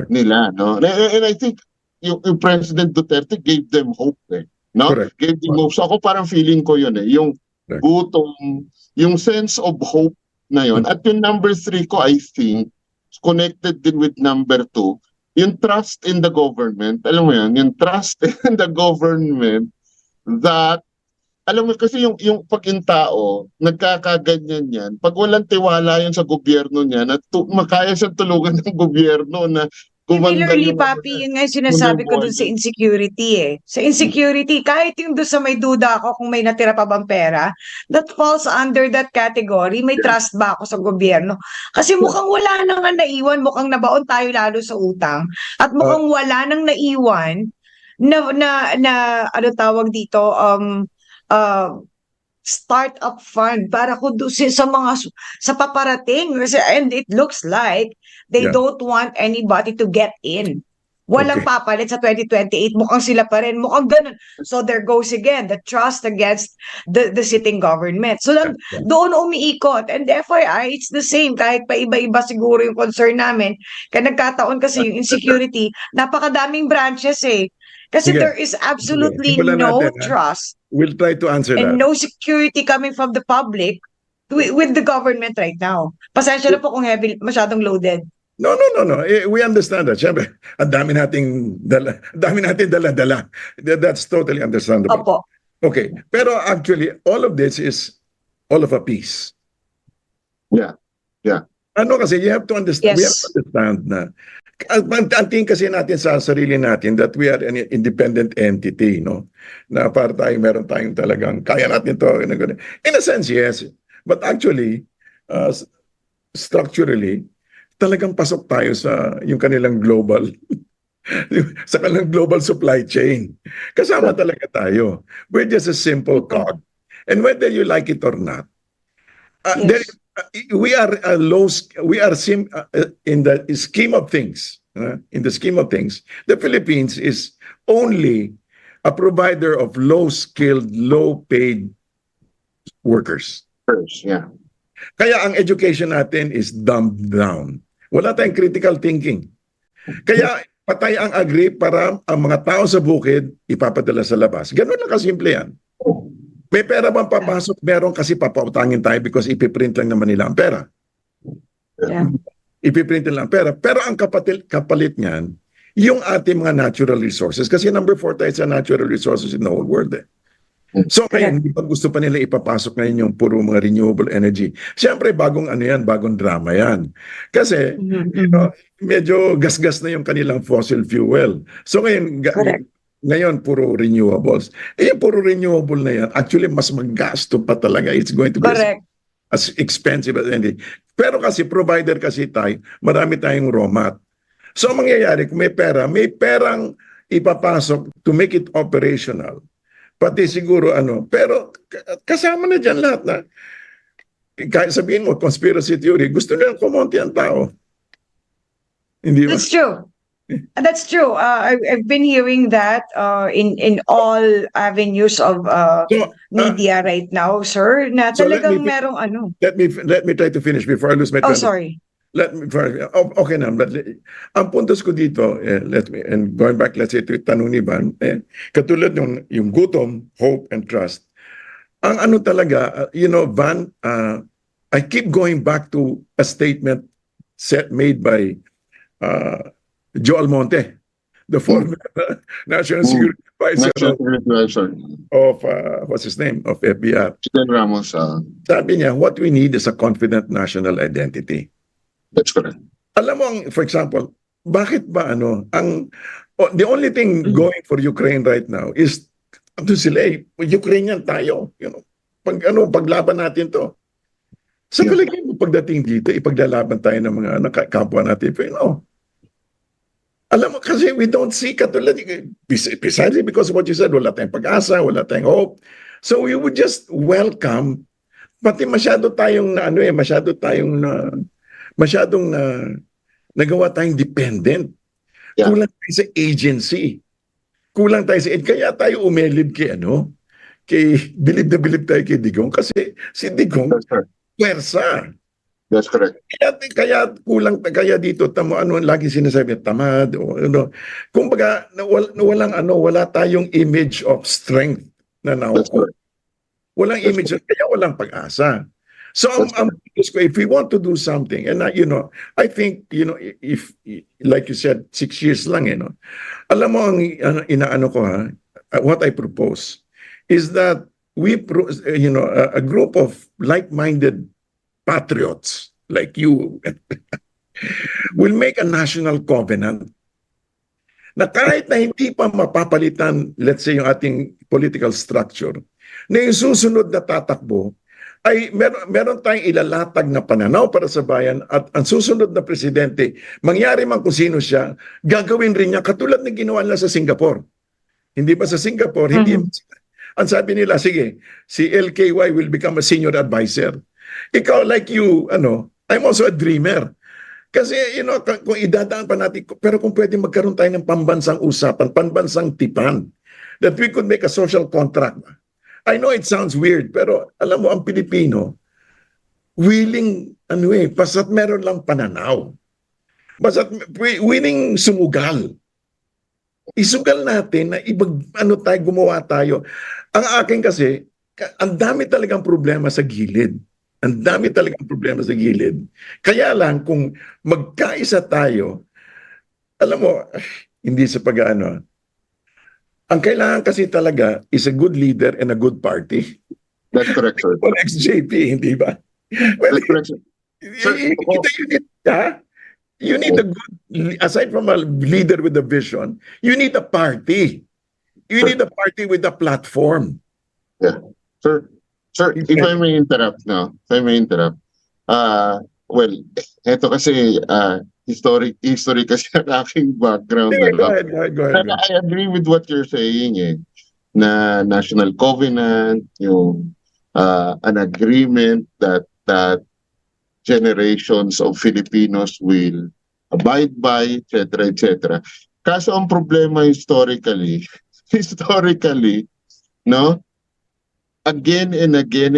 nila, no? And I think yung President Duterte gave them hope, eh, no? Gave them hope. So ako parang feeling ko yun, eh, yung gutom, yung sense of hope na yun. At yung number 3 ko, I think, connected din with number 2, yung trust in the government. Alam mo yan, yung trust in the government that alam mo kasi yung pag yung tao nagkakaganyan yan pag walang tiwala yan sa gobyerno niya na makaya siyang tulungan ng gobyerno na gumanda Similarly, yung Papi, yun nga yung mundo sinasabi ko dun sa niya. insecurity eh. Sa insecurity, kahit yung doon sa may duda ako kung may natira pa bang pera, that falls under that category. May trust ba ako sa gobyerno? Kasi mukhang wala nang nga naiwan, mukhang nabaon tayo lalo sa utang, at mukhang wala nang naiwan na ano tawag dito, uh, startup fund para kung sa mga sa paparating. And it looks like they Yeah. don't want anybody to get in. Walang Okay. papalit sa 2028. Mukhang sila pa rin. Mukhang ganun. So there goes again the trust against the sitting government. So doon umiikot. And FYI, it's the same. Kahit pa iba-iba siguro yung concern namin. Kaya nagkataon kasi yung insecurity, napakadaming branches eh. Kasi Sige. there is absolutely Simulan no natin, ha? trust We'll try to answer and that. no security coming from the public with the government right now. Pasensya na po kung heavy, masyadong loaded. No. We understand that. Siyempre, ang dami nating dala-dala. That's totally understandable. Opo. Okay. Pero actually, all of this is all of a piece. Yeah. Ano kasi, you have to understand, we have Yes. to understand na, ang tingin kasi natin sa sarili natin that we are an independent entity, no? Na para meron tayong talagang, kaya natin to. In a sense, yes. But actually, structurally, talagang pasok tayo sa yung kanilang global sa kanilang global supply chain. Kasama talaga tayo. We're just a simple cog. And whether you like it or not, Yes. we are in the scheme of things. In the scheme of things, the Philippines is only a provider of low-skilled, low-paid workers. First, yeah. Kaya ang education natin is dumbed down. Wala tayong critical thinking. Kaya patay ang agri para ang mga tao sa bukid ipapadala sa labas. Ganun lang kasimple yan. May pera bang papasok? Meron kasi papautangin tayo because ipiprint lang naman nila ang pera. Yeah. Ipiprint lang ang pera. Pero ang kapalit niyan, yung ating mga natural resources. Kasi number 4 tayo sa natural resources in the whole world eh. So ngayon, pag gusto pa nila ipapasok ngayon yung puro mga renewable energy. Siyempre, bagong drama yan. Kasi, medyo gasgas na yung kanilang fossil fuel. So ngayon, Correct. ngayon puro renewables. Yung puro renewable na yan, actually mas maggasto pa talaga. It's going to be Correct. as expensive as anything. Pero kasi provider kasi tayo, marami tayong raw mat. So ang mangyayari, kung may perang ipapasok to make it operational. Pati siguro pero kasama na dyan lahat na kahit sabihin mo, conspiracy theory, gusto nilang kumonti ang tao. Hindi ba? That's true. That's true. I've been hearing that in all avenues of So, media right now, sir, na So let talagang me- merong let me try to finish before I lose my Oh, train of- sorry. Okay na. Ang puntos ko dito, and going back, let's say, to tanong ni Van, katulad yung gutom, hope, and trust. Ang ano talaga, Van, I keep going back to a statement made by Joe Almonte, the former National Security Advisor National Security Advisor. of, what's his name, of FBR. Jen Ramos, Sabi niya, what we need is a confident national identity. that's correct. Alam mo, for example, bakit ba the only thing going for Ukraine right now is sila Ukrainian tayo, paglaban natin to. Sa palagay mo pagdating dito, ipaglalaban tayo ng mga kapwa natin. Pero alam mo kasi we don't see katulad precisely because of what you said, wala tayong pag-asa, wala tayong hope. So we would just welcome, pati masyadong nagawa tayong dependent. Yeah. Kulang tayo sa agency. Kaya tayo umelib bilib na bilib tayo kay Digong. Kasi si Digong, That's correct. pwersa. That's correct. Kaya dito, lagi sinasabi, tamad, kumbaga, wala tayong image of strength na That's nakukuha. correct. Walang image, kaya walang pag-asa. So, if we want to do something, and I think, if, like you said, 6 years lang, alam mo, ang inaano ko what I propose is that a group of like-minded patriots like you will make a national covenant na kahit na hindi pa mapapalitan, let's say, yung ating political structure, na yung susunod na tatakbo ay meron tayong ilalatag na pananaw para sa bayan at ang susunod na presidente, mangyari man kung sino siya, gagawin rin niya katulad ng ginawa nila sa Singapore. Hindi ba sa Singapore, hindi ang sabi nila, sige, si 𝗕𝗂𝗴𝗲 will become a senior advisor. Ikaw, like you, I'm also a dreamer. Kasi, kung idadaan pa natin, pero kung pwede magkaroon tayo ng pambansang usapan, pambansang tipan, that we could make a social contract. I know it sounds weird, pero alam mo, ang Pilipino, willing, basta't meron lang pananaw. Basta't willing sumugal. Isugal natin na gumawa tayo. Ang akin kasi, ang dami talagang problema sa gilid. Ang dami talagang problema sa gilid. Kaya lang, kung magkaisa tayo, alam mo, hindi sa pag-ano. Ang kailangan kasi talaga is a good leader and a good party. That's correct, sir. Well, ex-JP, hindi ba? Well, That's correct, sir. Sir, you need a good, aside from a leader with a vision, you need a party. You need a party with a platform. Yeah. Sir, if I may interrupt now, well, eto kasi history kasi ang aking background. Go ahead. And I agree with what you're saying, na national covenant, yung an agreement that generations of Filipinos will abide by, etc. Kaso ang problema historically, no? Again and again,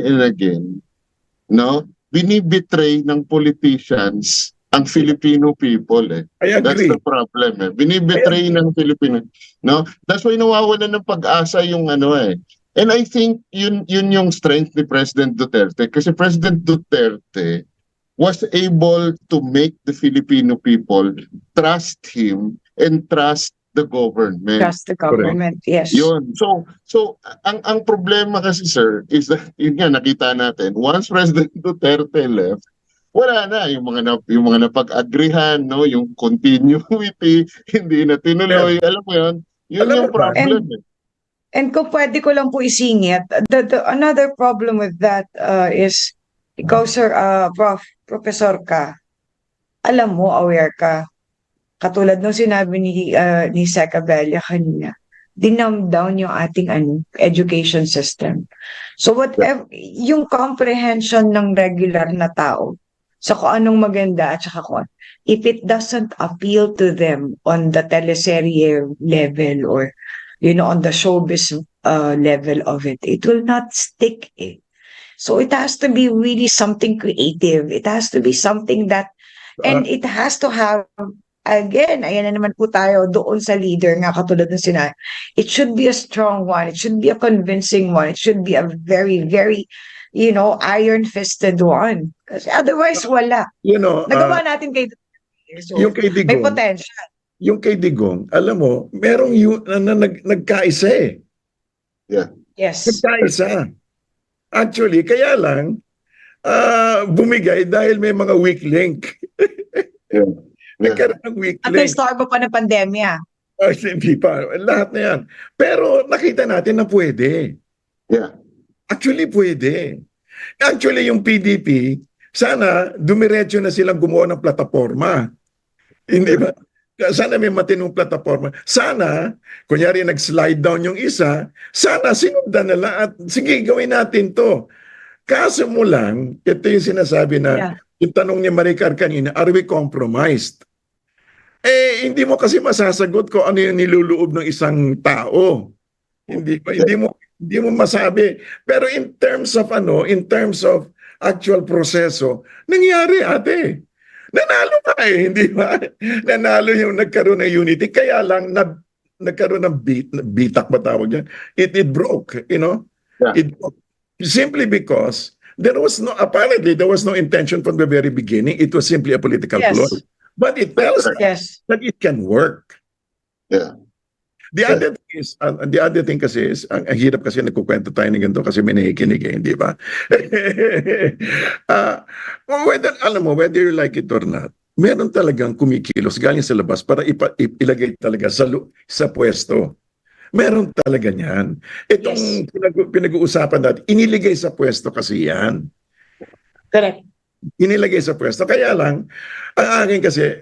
no? Binibetray ng politicians ang Filipino people. I agree. That's the problem. Binibetray ng Filipino. No? That's why nawawalan ng pag-asa yung And I think yun yung strength ni President Duterte. Kasi President Duterte was able to make the Filipino people trust him and trust the government. Trust the government, yes. Yun. So ang problema kasi, sir, is that yun nga nakita natin, once President Duterte left, wala na yung mga napag-agrihan, no, yung continuity, hindi na tinuloy. Alam mo yun? Yun yung problem. And kung pwede ko lang po isingit, another problem with that is, ikaw, sir, professor ka, alam mo, aware ka, katulad nung sinabi ni Sec Abella kanina, dinumb down yung ating education system. So whatever, yung comprehension ng regular na tao sa kung anong maganda at saka kung if it doesn't appeal to them on the teleserye level or on the showbiz level of it, it will not stick. So it has to be really something creative. It has to be something that, and it has to have, again, ayan na naman po tayo doon sa leader nga katulad ng sinabi. It should be a strong one. It should be a convincing one. It should be a very, very, iron-fisted one. Kasi otherwise, wala. Nagawa natin kay so, yung kay Digong, may potential. Yung kay Digong, alam mo, merong nagkaisa . Yeah. Yes. Nagkaisa. Actually, kaya lang, bumigay dahil may mga weak link. Yeah. Nagkaroon ng weak At link. start pa ng pandemya. Hindi pa. Lahat na yan. Pero nakita natin na pwede. Yeah. Actually, pwede. Actually, yung PDP, sana dumiretso na silang gumawa ng plataforma. Hindi ba? Sana may matinong plataforma. Sana, kunyari nag-slide down yung isa, sana sinundan na lang at sige, gawin natin to. Kaso mo lang, ito yung sinasabi na, yung tanong ni Maricar kanina, are we compromised? Hindi mo kasi masasagot ko ano yung niluloob ng isang tao. Hindi mo masabi. Pero in terms of actual proseso, nangyari ate. Nanalo ka hindi ba? Nanalo yung nagkaroon ng unity. Kaya lang, nagkaroon ng bitak ba tawag yan? It broke, Yeah. It broke. Simply because apparently there was no intention from the very beginning. It was simply a political ploy. But it tells us that it can work. Yeah. The other thing the other thing kasi is, ang hirap kasi nagkukwento tayo ng ganito kasi may nakikinig eh, di ba? Alam mo, whether you like it or not, meron talagang kumikilos galing sa labas para ilagay talaga sa pwesto. Meron talaga niyan. Itong pinag-uusapan natin, iniligay sa pwesto kasi yan. Correct. Inilagay sa pwesto. Kaya lang, ang akin kasi,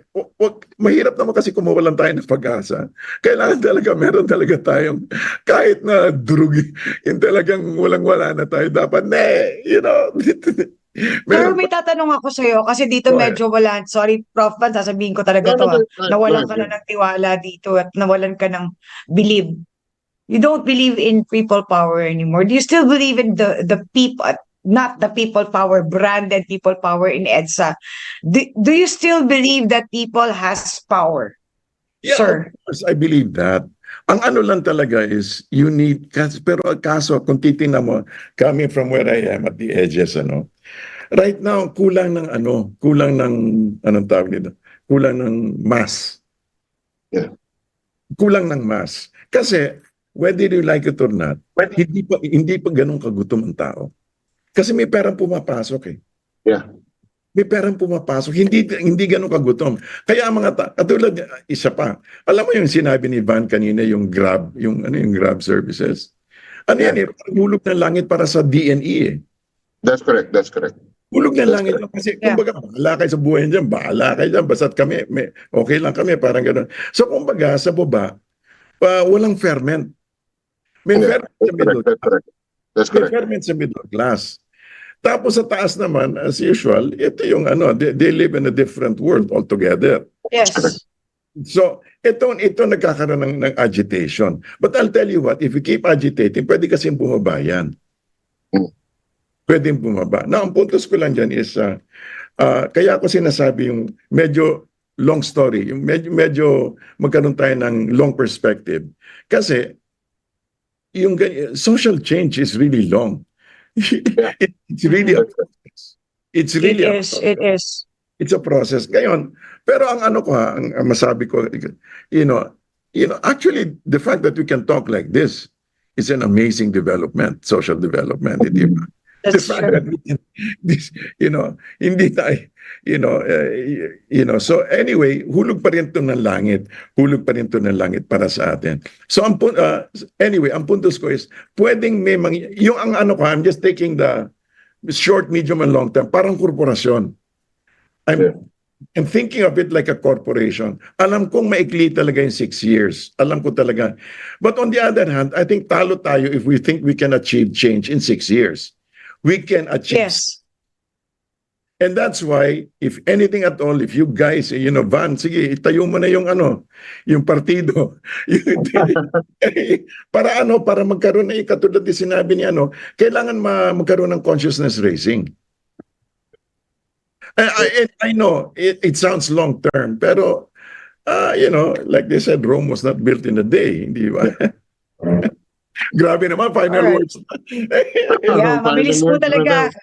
mahirap naman kasi kumuha lang tayo ng pag-asa. Kailangan talaga, meron talaga tayong, kahit na drugi, yung talagang walang-wala na tayo, dapat, Pero may tatanong ako sa'yo, kasi dito medyo wala, sorry Prof. Van, sasabihin ko talaga nawalan ka na ng tiwala dito at nawalan ka ng believe. You don't believe in people power anymore. Do you still believe in the people, not the people power, branded people power in EDSA? Do you still believe that people has power, sir? Of course, I believe that. Ang ano lang talaga is, you need, pero kaso, kung titingnan mo, coming from where I am at the edges, right now, kulang ng anong tawag nito? Kulang ng mass. Yeah. Kulang ng mass. Kasi, whether you like it or not, hindi pa ganun kagutom ang tao. Kasi may perang pumapasok eh. Yeah. May perang pumapasok, hindi ganun kagutom. Kaya ang mga katulad isa pa. Alam mo yung sinabi ni Van kanina, yung Grab, yung Grab services. Yan eh, hulog ng langit para sa DNE eh. That's correct. Hulog ng langit kasi kumbaga bahala kayo sa buhay niyan, bahala kayo diyan, basta't kami okay lang kami, parang gano'n. So kumbaga sa baba, walang ferment. May ferment sa middle class. That's correct. May ferment sa middle class. Tapos sa taas naman, as usual, ito yung they live in a different world altogether. Yes. So, ito nagkakaroon ng agitation. But I'll tell you what, if we keep agitating, pwede kasing bumaba yan. Pwede bumaba. Now, ang puntos ko lang dyan is, kaya ako sinasabi yung medyo long story, yung medyo magkaroon tayo ng long perspective. Kasi, yung social change is really long. It's really a process. It is. It's a process. Ngayon, pero ang masabi ko, actually, the fact that we can talk like this is an amazing development, social development. That's the fact that we can, hindi tayo, so anyway, hulog pa rin ito ng langit. Hulog pa rin ito ng langit para sa atin. So, anyway, ang puntos ko is, pwedeng may I'm just taking the short, medium, and long term, parang korporasyon. I'm thinking of it like a corporation. Alam kong maikli talaga yung 6 years. Alam ko talaga. But on the other hand, I think talo tayo if we think we can achieve change in 6 years. We can achieve. Yes. And that's why, if anything at all, if you guys, Van, sige, itayo mo na yung partido. Para magkaroon na katulad din sinabi ni kailangan magkaroon ng consciousness raising. I know, it sounds long term, pero, like they said, Rome was not built in a day, hindi ba? Grabe naman, final words. Yeah, mabilis po talaga.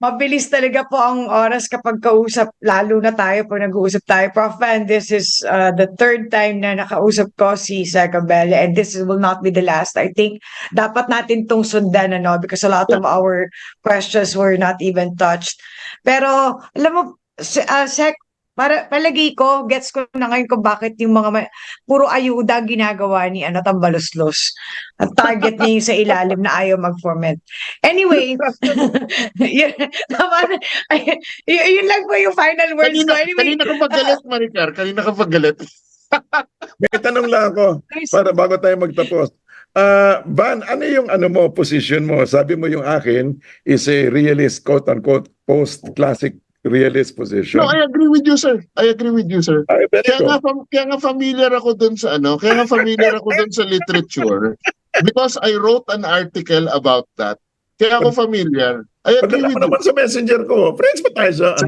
Mabilis talaga po ang oras kapag kausap, lalo na tayo pag nag-uusap tayo. Prof. Van, this is the third time na nakausap ko si 𝗕𝗃𝗴𝗱, and this will not be the last. I think dapat natin tong sundan, because a lot of our questions were not even touched. Pero, alam mo, Sec, palagi ko, gets ko na ngayon kung bakit yung mga puro ayuda ginagawa ni Tambaluslos. Ang target niya yung sa ilalim na ayaw mag-format. Anyway, yun lang po yung final words ko. Anyway, Kanina ka paggalit, Maricar. Kanina ka paggalit. May tanong lang ako para bago tayo magtapos. Van, ano yung position mo? Sabi mo yung akin is a realist, quote-unquote, post-classic realist position. No, I agree with you, sir. Kaya nga familiar ako dun sa sa literature because I wrote an article about that. Kaya ako familiar. I agree with you. Naman sa messenger ko. Friends ba tayo sa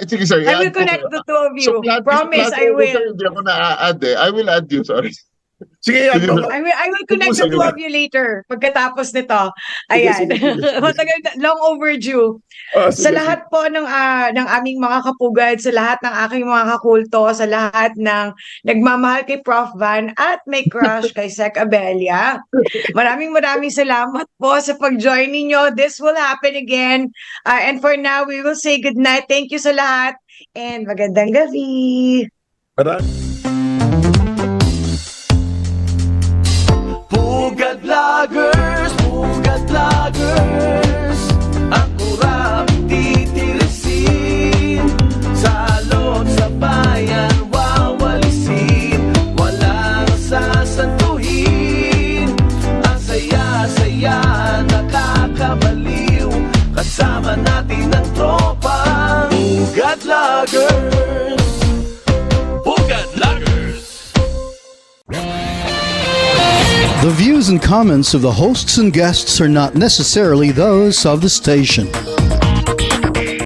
sige, sir. I will connect the two of you. Promise, I will. Hindi ako na-add I will add you, sorry. Sige, Sige na. I will connect the two of you later pagkatapos nito. Ayan. Sige, sige. Matagal long overdue. Sige, Sa lahat po ng aming mga kapugad, sa lahat ng aking mga kakulto, sa lahat ng nagmamahal kay Prof. Van at may crush kay Sec Abella. Maraming salamat po sa pag-join ninyo. This will happen again. And for now, we will say good night. Thank you sa lahat and magandang gabi. Pugad Vloggers, ang kurap titirisin, salot sa bayan wawalisin, walang sasantuhin, ang saya-saya nakakabaliw, kasama natin ang tropang Pugad Vloggers. Pugad Vloggers. The views and comments of the hosts and guests are not necessarily those of the station.